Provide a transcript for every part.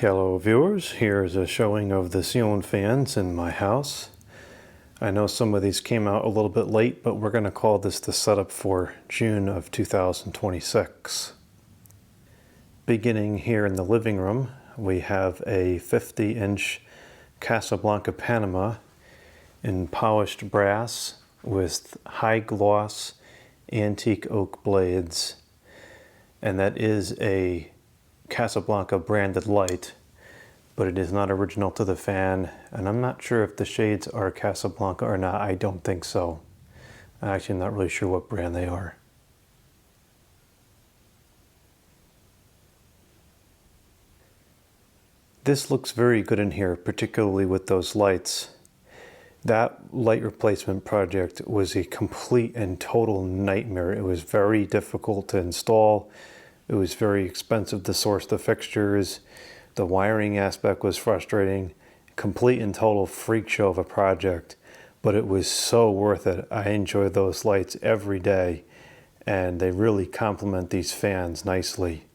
Hello viewers, here is a showing of the ceiling fans in my house. I know some of these came out a little bit late, but we're going to call this the setup for June of 2026. Beginning here in the living room, we have a 50-inch Casablanca Panama in polished brass with high gloss antique oak blades, and that is a Casablanca branded light, but it is not original to the fan, and I'm not sure if the shades are Casablanca or not. I don't think so. I'm actually not really sure what brand they are. This looks very good in here, particularly with those lights. That light replacement project was a complete and total nightmare. It was very difficult to install. It was very expensive to source the fixtures. The wiring aspect was frustrating. Complete and total freak show of a project, but it was so worth it. I enjoy those lights every day, and they really complement these fans nicely.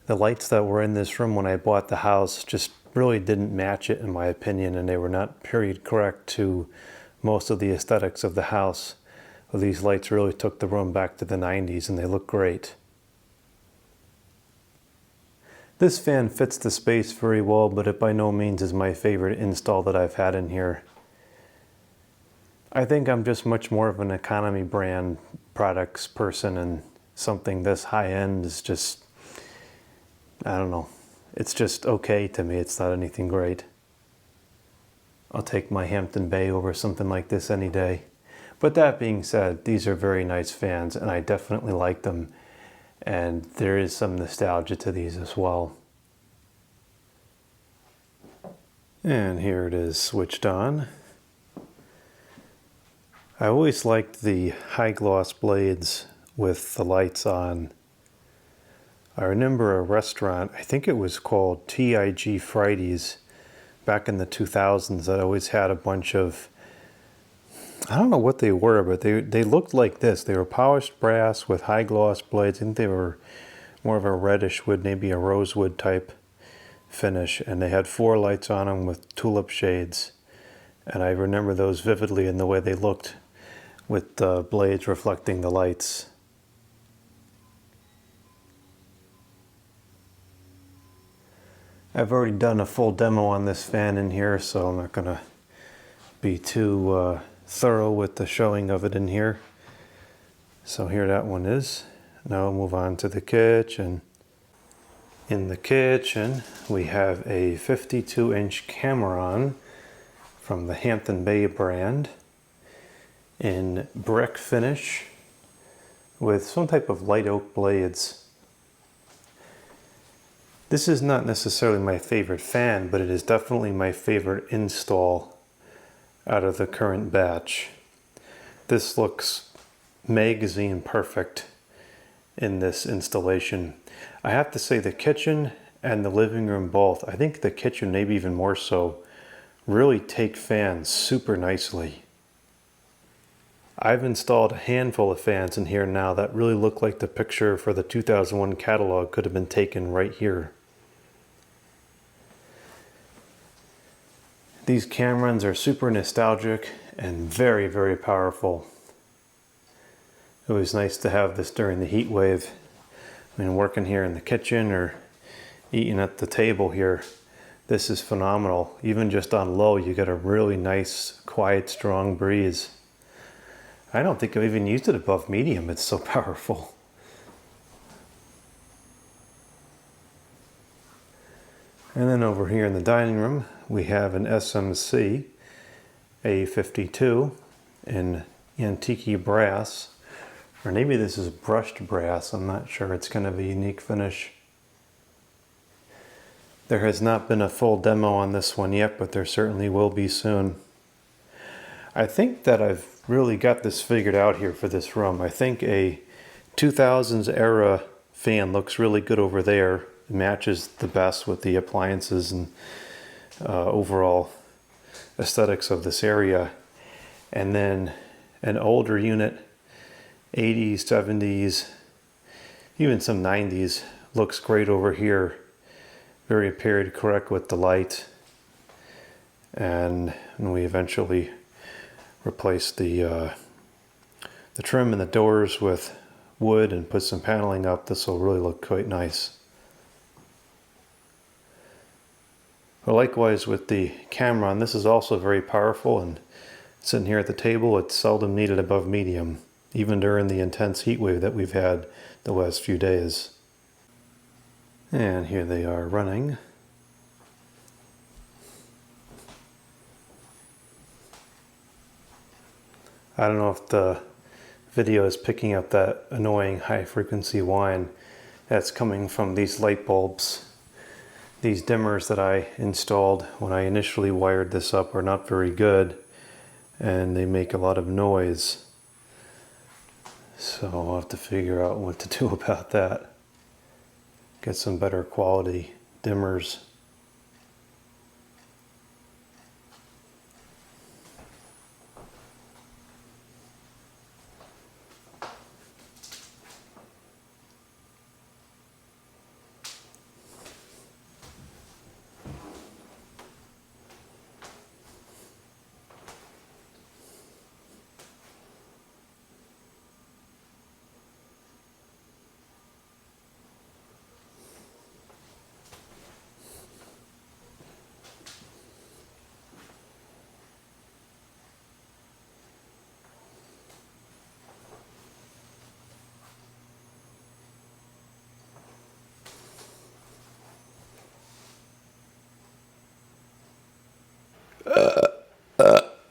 The lights that were in this room when I bought the house just really didn't match it in my opinion, and they were not period correct to most of the aesthetics of the house. These lights really took the room back to the 90s, and they look great. This fan fits the space very well, but it by no means is my favorite install that I've had in here. I think I'm just much more of an economy brand products person, and something this high-end is just, I don't know, it's just okay to me. It's not anything great. I'll take my Hampton Bay over something like this any day. But that being said, these are very nice fans, and I definitely like them, and there is some nostalgia to these as well. And here it is switched on. I always liked the high gloss blades with the lights on. I remember a restaurant, I think it was called TIG Fridays, back in the 2000s, that always had a bunch of, I don't know what they were, but they looked like this. They were polished brass with high gloss blades. I think they were more of a reddish wood, maybe a rosewood type finish, and they had 4 lights on them with tulip shades. And I remember those vividly in the way they looked with the blades reflecting the lights. I've already done a full demo on this fan in here, so I'm not going to be too thorough with the showing of it in here. So here that one is. Now we'll move on to the kitchen. In the kitchen we have a 52-inch Cameron from the Hampton Bay brand in brick finish with some type of light oak blades. This is not necessarily my favorite fan, but it is definitely my favorite install out of the current batch. This looks magazine perfect in this installation. I have to say the kitchen and the living room both, I think the kitchen maybe even more so, really take fans super nicely. I've installed a handful of fans in here now that really look like the picture for the 2001 catalog could have been taken right here. These Camerons are super nostalgic and very, very powerful. It was nice to have this during the heat wave. I mean, working here in the kitchen or eating at the table here, this is phenomenal. Even just on low, you get a really nice, quiet, strong breeze. I don't think I've even used it above medium. It's so powerful. And then over here in the dining room, we have an SMC A52 in antique brass, or maybe this is brushed brass. I'm not sure. It's kind of a unique finish. There has not been a full demo on this one yet, but there certainly will be soon. I think that I've really got this figured out here for this room. I think a 2000s era fan looks really good over there. It matches the best with the appliances and overall aesthetics of this area. And then an older unit, 80s, 70s, even some 90s, looks great over here. very period correct with the light, and we eventually replaced the trim and the doors with wood and put some paneling up. This will really look quite nice. But likewise with the Cameron, this is also very powerful, and sitting here at the table, it's seldom needed above medium, even during the intense heat wave that we've had the last few days. And here they are running. I don't know if the video is picking up that annoying high frequency whine that's coming from these light bulbs. These dimmers that I installed when I initially wired this up are not very good, and they make a lot of noise. So I'll have to figure out what to do about that. Get some better quality dimmers.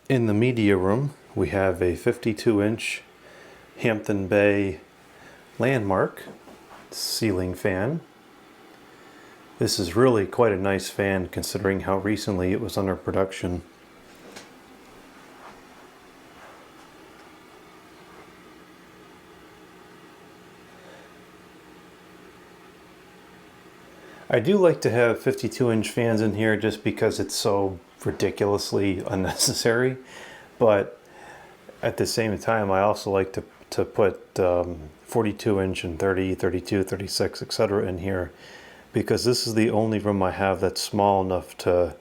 In the media room, we have a 52-inch Hampton Bay Landmark ceiling fan. This is really quite a nice fan considering how recently it was under production. I do like to have 52-inch fans in here just because it's so ridiculously unnecessary, but at the same time I also like to put 42-inch and 30, 32, 36, etc. in here, because this is the only room I have that's small enough to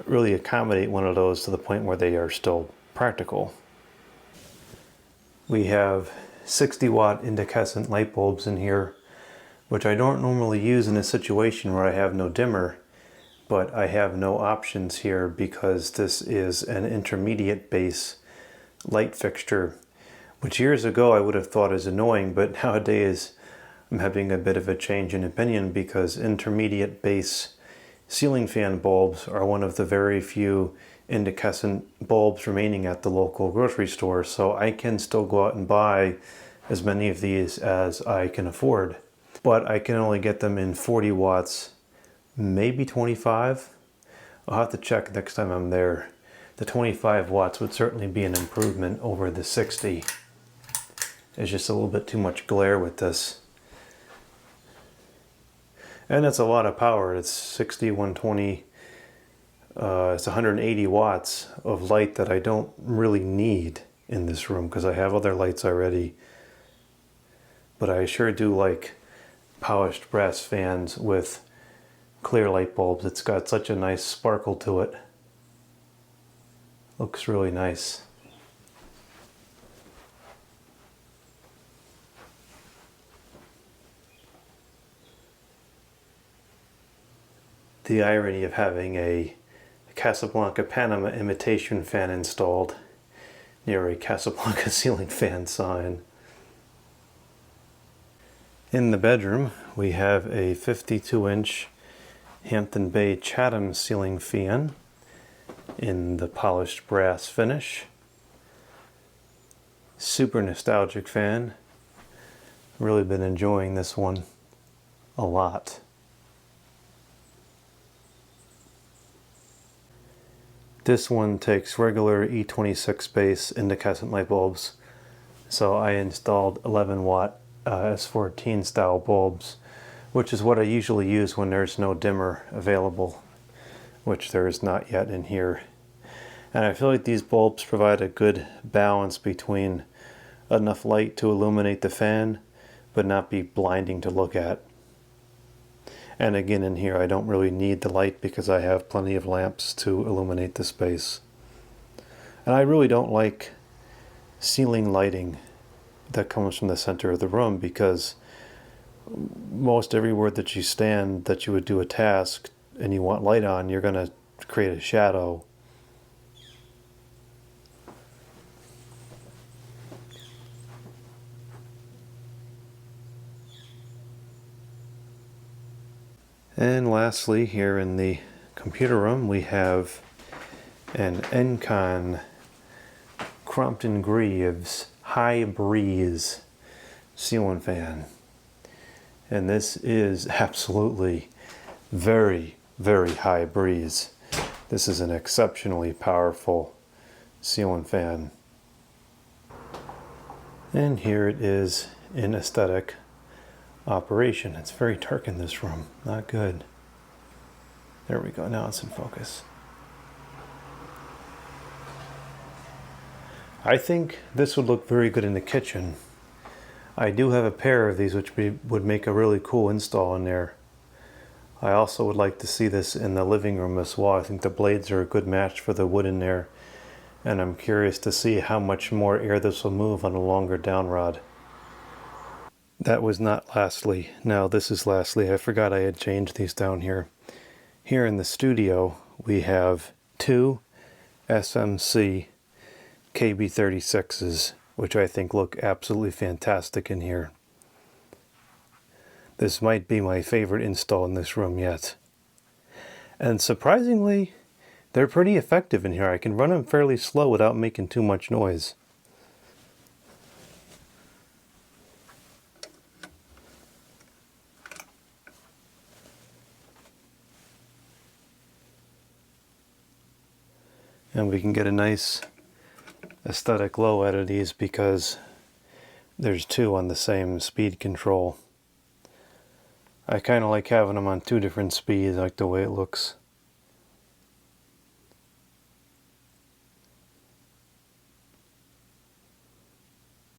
really accommodate one of those to the point where they are still practical. We have 60-watt incandescent light bulbs in here, which I don't normally use in a situation where I have no dimmer, but I have no options here because this is an intermediate base light fixture, which years ago I would have thought is annoying, but nowadays I'm having a bit of a change in opinion because intermediate base ceiling fan bulbs are one of the very few incandescent bulbs remaining at the local grocery store, so I can still go out and buy as many of these as I can afford. But I can only get them in 40 watts, maybe 25. I'll have to check next time I'm there. The 25 watts would certainly be an improvement over the 60. There's just a little bit too much glare with this. And it's a lot of power. It's 60, 120, it's 180 watts of light that I don't really need in this room because I have other lights already. But I sure do like polished brass fans with clear light bulbs. It's got such a nice sparkle to it. Looks really nice. The irony of having a Casablanca Panama imitation fan installed near a Casablanca ceiling fan sign. In the bedroom, we have a 52-inch Hampton Bay Chatham ceiling fan in the polished brass finish. Super nostalgic fan. Really been enjoying this one a lot. This one takes regular E26 base incandescent light bulbs, so I installed 11 watt S14 style bulbs, which is what I usually use when there's no dimmer available, which there is not yet in here. And I feel like these bulbs provide a good balance between enough light to illuminate the fan, but not be blinding to look at. And again, in here I don't really need the light because I have plenty of lamps to illuminate the space. And I really don't like ceiling lighting that comes from the center of the room, because most everywhere that you stand that you would do a task and you want light on, you're going to create a shadow. And lastly, here in the computer room, we have an Encon Crompton Greaves high breeze ceiling fan. And this is absolutely very, very high breeze. This is an exceptionally powerful ceiling fan. And here it is in aesthetic operation. It's very dark in this room, not good. There we go, now it's in focus. I think this would look very good in the kitchen. I do have a pair of these which would make a really cool install in there. I also would like to see this in the living room as well. I think the blades are a good match for the wood in there, and I'm curious to see how much more air this will move on a longer down rod. That was not lastly. Now this is lastly. I forgot I had changed these down here. Here in the studio we have two SMC KB-36s, which I think look absolutely fantastic in here. This might be my favorite install in this room yet. And surprisingly, they're pretty effective in here. I can run them fairly slow without making too much noise. And we can get a nice aesthetic low out of these because there's two on the same speed control. I kind of like having them on two different speeds. I like the way it looks.